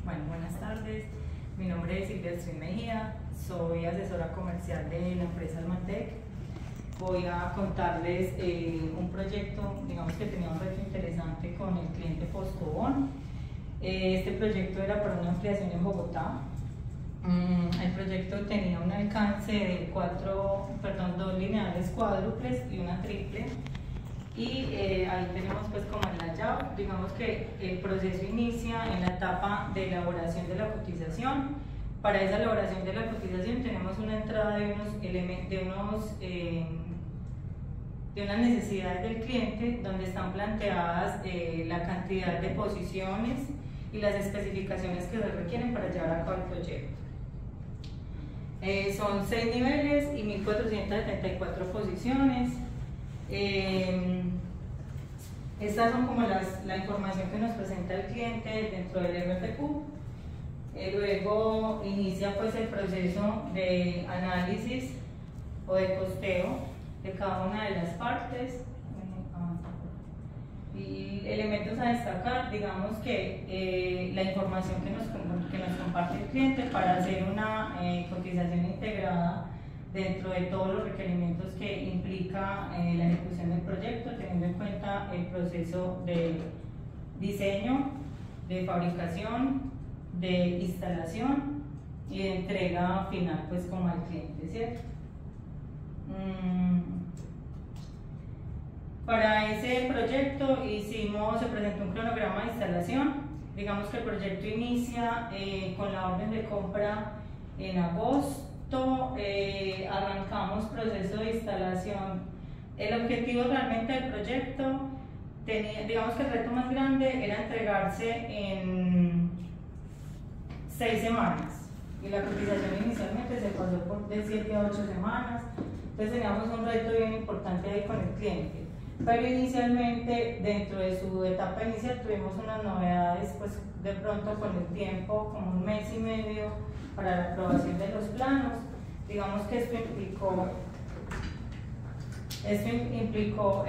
Bueno, buenas tardes. Mi nombre es Silvia Estrín Mejía, soy asesora comercial de la empresa Almantec. Voy a contarles un proyecto, digamos que tenía un reto interesante con el cliente Postobón. Este proyecto era para una ampliación en Bogotá. El proyecto tenía un alcance de 2 lineales cuádruples y una triple. Y ahí tenemos pues como el layout. Digamos que el proceso inicia en la etapa de elaboración de la cotización. Para esa elaboración de la cotización tenemos una entrada de unas necesidades del cliente, donde están planteadas la cantidad de posiciones y las especificaciones que se requieren para llevar a cabo el proyecto. Son 6 niveles y 1474 posiciones. Estas son como la información que nos presenta el cliente dentro del RFQ. Luego inicia pues el proceso de análisis o de costeo de cada una de las partes. Y elementos a destacar, digamos que la información que nos comparte el cliente para hacer una cotización integrada dentro de todos los requerimientos que implica la ejecución del proyecto, teniendo en cuenta el proceso de diseño, de fabricación, de instalación y de entrega final pues como al cliente, ¿cierto? Para ese proyecto se presentó un cronograma de instalación. Digamos que el proyecto inicia con la orden de compra en agosto. Arrancamos proceso de instalación. El objetivo realmente del proyecto, digamos que el reto más grande era entregarse en 6 semanas y la cotización inicialmente se pasó de 7 a 8 semanas. Entonces teníamos un reto bien importante ahí con el cliente, pero inicialmente dentro de su etapa inicial tuvimos unas novedades pues de pronto con el tiempo, como 1 mes y medio para la aprobación de los planos. Digamos que esto implicó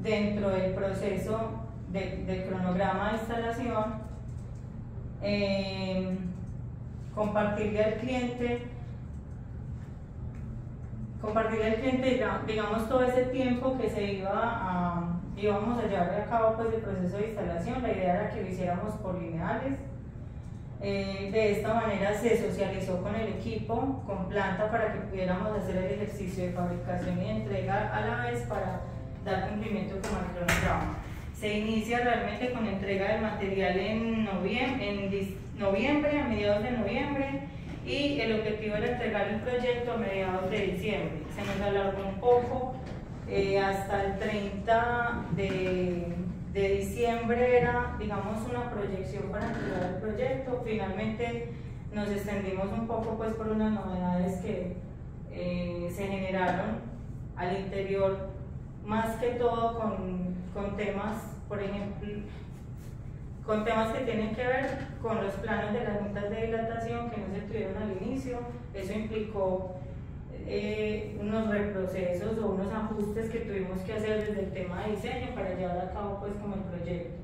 dentro del proceso del cronograma de instalación compartirle al cliente digamos todo ese tiempo que íbamos a llevar a cabo pues el proceso de instalación. La idea era que lo hiciéramos por lineales. De esta manera se socializó con el equipo, con planta, para que pudiéramos hacer el ejercicio de fabricación y entrega a la vez para dar cumplimiento con el cronograma. Se inicia realmente con entrega del material en noviembre, a mediados de noviembre, y el objetivo era entregar el proyecto a mediados de diciembre. Se nos alargó un poco, hasta el 30 de diciembre era, digamos, una proyección para entregar el proyecto. Finalmente nos extendimos un poco pues por unas novedades que se generaron al interior, más que todo con temas, por ejemplo, con temas que tienen que ver con los planos de las juntas de dilatación que no se tuvieron al inicio. Eso implicó unos reprocesos o unos ajustes que tuvimos que hacer desde el tema de diseño para llevar a cabo pues como el proyecto.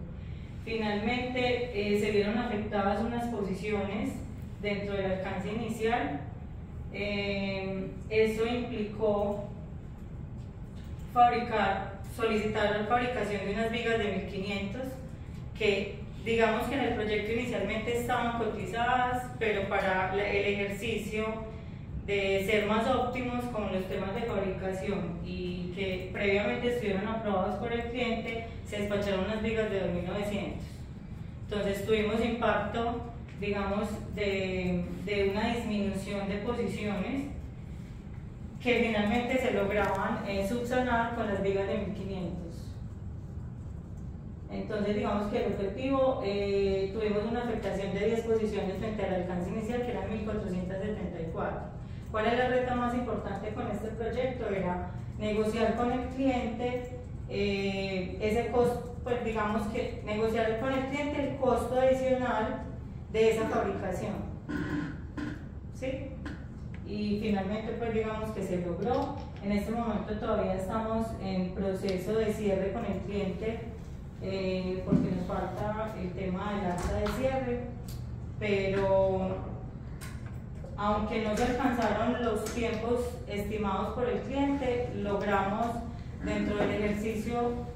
Finalmente se vieron afectadas unas posiciones dentro del alcance inicial. Eso implicó solicitar la fabricación de unas vigas de 1500 que digamos que en el proyecto inicialmente estaban cotizadas, pero para el ejercicio de ser más óptimos con los temas de fabricación y que previamente estuvieron aprobados por el cliente, se despacharon unas vigas de 2900. Entonces tuvimos impacto, digamos, de una disminución de posiciones que finalmente se lograban subsanar con las vigas de 1500. Entonces digamos que el objetivo, tuvimos una afectación de 10 posiciones frente al alcance inicial, que eran 1474. ¿Cuál es la reto más importante con este proyecto? Era negociar con el cliente ese costo, pues digamos que negociar con el cliente el costo adicional de esa fabricación, ¿sí? Y finalmente pues digamos que se logró. En este momento todavía estamos en proceso de cierre con el cliente porque nos falta el tema del acta de cierre, pero aunque no se alcanzaron los tiempos estimados por el cliente, logramos dentro del ejercicio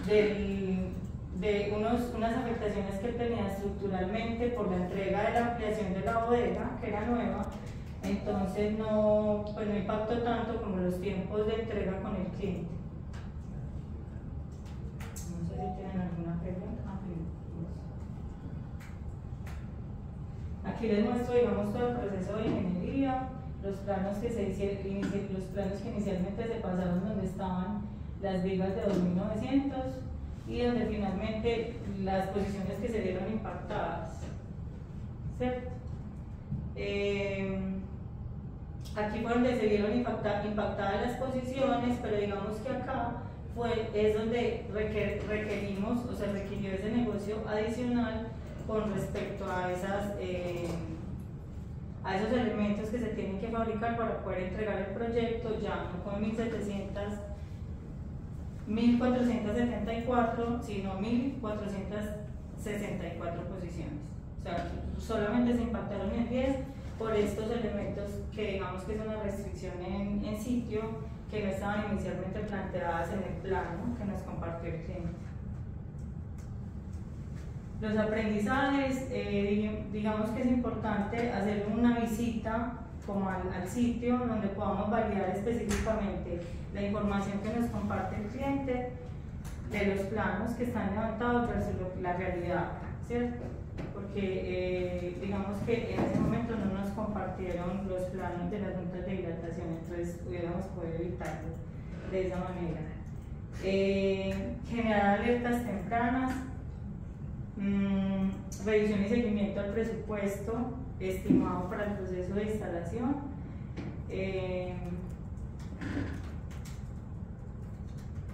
de unas afectaciones que tenía estructuralmente por la entrega de la ampliación de la bodega, que era nueva, entonces no impactó tanto como los tiempos de entrega con el cliente. No sé si tienen alguna pregunta. Aquí les muestro, digamos, todo el proceso de ingeniería, los planos que inicialmente se pasaron donde estaban las vigas de 2900 y donde finalmente las posiciones que se vieron impactadas, ¿cierto? Aquí fue donde se vieron impactadas las posiciones, pero digamos que acá es donde requerimos, o se requirió ese negocio adicional con respecto a esos elementos que se tienen que fabricar para poder entregar el proyecto, ya no con 1474, sino 1464 posiciones. O sea, solamente se impactaron en 10 por estos elementos que digamos que es una restricción en sitio, que no estaban inicialmente planteadas en el plano que nos compartió el cliente. Los aprendizajes, digamos que es importante hacer una visita como al sitio donde podamos validar específicamente la información que nos comparte el cliente de los planos que están levantados versus la realidad, ¿cierto? Porque digamos que en ese momento no nos compartieron los planos de las juntas de dilatación, entonces hubiéramos podido evitarlo de esa manera. Generar alertas tempranas, revisión y seguimiento al presupuesto estimado para el proceso de instalación,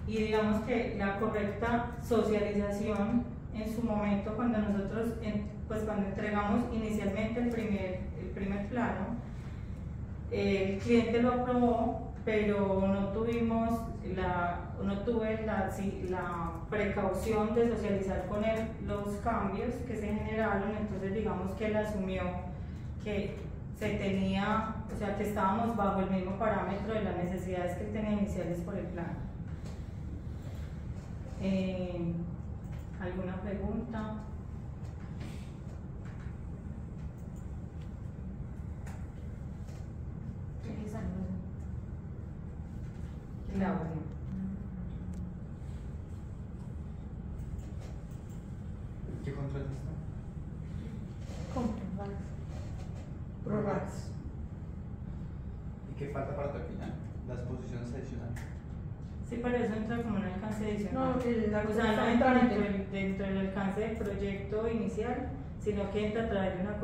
y digamos que la correcta socialización en su momento cuando nosotros cuando entregamos inicialmente el primer plano, el cliente lo aprobó, pero no tuve la precaución de socializar con él los cambios que se generaron, entonces digamos que él asumió que que estábamos bajo el mismo parámetro de las necesidades que tenía iniciales por el plan. ¿Alguna pregunta? Claudia. ¿Qué contrato está? ProRax. ¿Y qué falta para terminar? Las posiciones adicionales. Sí, pero eso entra como un alcance adicional. No, o sea, no entra dentro del alcance del proyecto inicial, sino que entra a través de una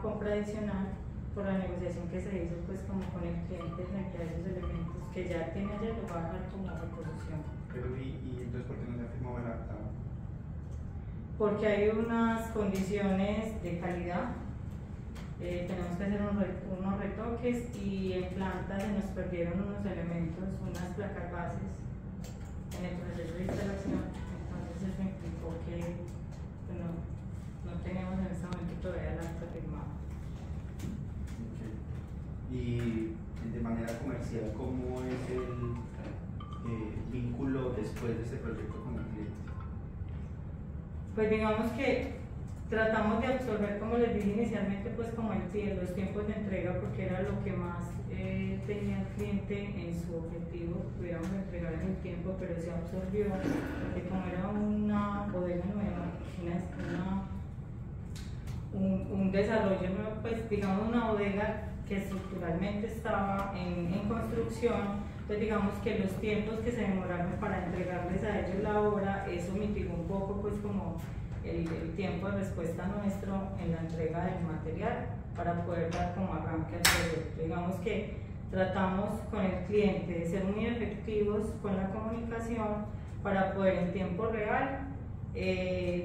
compra adicional por la negociación que se hizo pues como con el cliente frente a esos elementos que ya tiene allá, lo va a dar como reposición. Pero ¿y entonces por qué no se ha firmado el acta? Porque hay unas condiciones de calidad, tenemos que hacer unos retoques y en planta se nos perdieron unos elementos, unas placas bases en el proceso de instalación, entonces eso implicó que no tenemos en este momento todavía el acta firmada. Y de manera comercial, ¿cómo es el vínculo después de este proyecto con el cliente? Pues digamos que tratamos de absorber, como les dije inicialmente, pues como los tiempos de entrega, porque era lo que más tenía el cliente en su objetivo, pudiéramos entregar en el tiempo, pero se absorbió, porque como era una bodega nueva, un desarrollo nuevo, pues digamos una bodega que estructuralmente estaba en construcción, entonces digamos que los tiempos que se demoraron para entregarles a ellos la obra, eso mitigó un poco pues como el tiempo de respuesta nuestro en la entrega del material para poder dar como arranque al proyecto. Digamos que tratamos con el cliente de ser muy efectivos con la comunicación para poder en tiempo real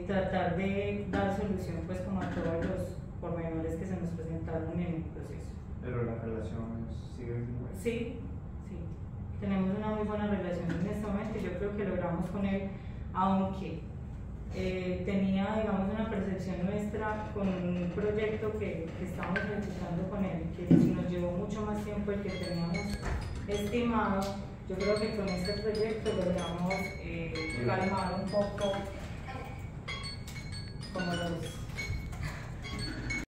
tratar de dar solución pues como a todos los pormenores que se nos presentaron en el proceso. Pero la relación sigue siendo buena. Sí, tenemos una muy buena relación en este momento y yo creo que logramos con él aunque tenía, digamos, una percepción nuestra con un proyecto que estábamos ejecutando con él, que nos llevó mucho más tiempo el que teníamos estimado. Yo creo que con este proyecto logramos calmar un poco como los